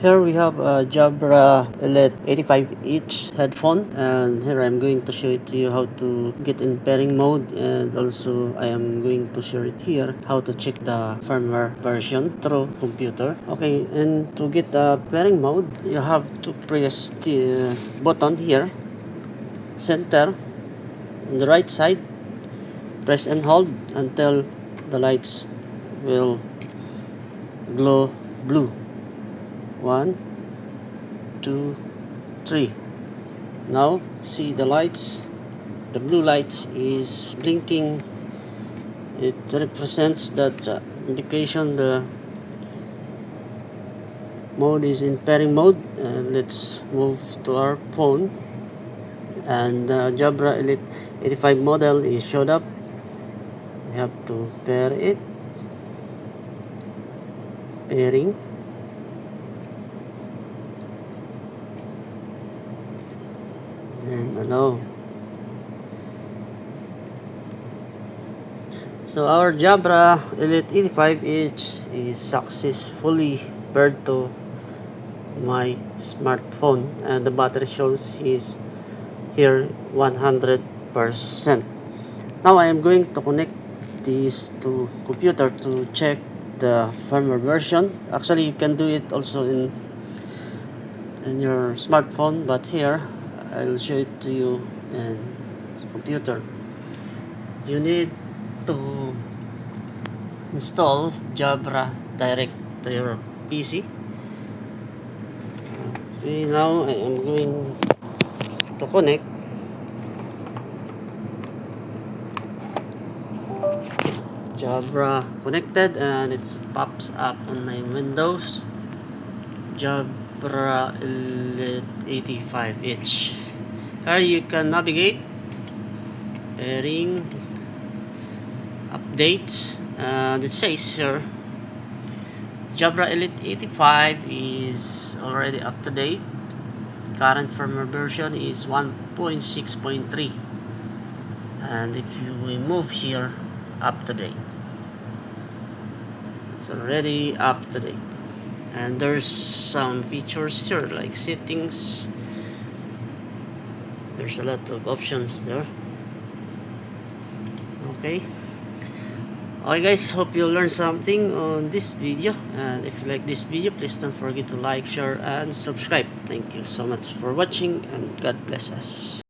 Here we have a Jabra Elite 85-inch headphone, and here I'm going to show it to you how to get in pairing mode, and also I am going to share it here how to check the firmware version through computer. Okay, and to get the pairing mode, you have to press the button here, center, on the right side. Press and hold until the lights will glow blue. 1, 2, 3. Now see the lights. The blue lights is blinking. It represents that indication the mode is in pairing mode. Let's move to our phone, and the Jabra Elite 85 model is showed up. We have to pair it. Pairing. And allow. So our Jabra Elite 85 is successfully paired to my smartphone, and the battery shows is here 100%. Now I am going to connect this to computer to check the firmware version. Actually, you can do it also in your smartphone, but here I'll show it to you in computer. You need to install Jabra direct to your PC. Okay, now I am going to connect. Jabra connected, and it pops up on my Windows. Jabra Elite 85-inch. Here you can navigate, pairing, updates, and it says here Jabra Elite 85 is already up to date. Current firmware version is 1.6.3, and if you move here, up to date, it's already up to date. And there's some features here like settings. There's a lot of options there. Okay guys, hope you learned something on this video, and if you like this video, please don't forget to like, share, and subscribe. Thank you so much for watching, and God bless us.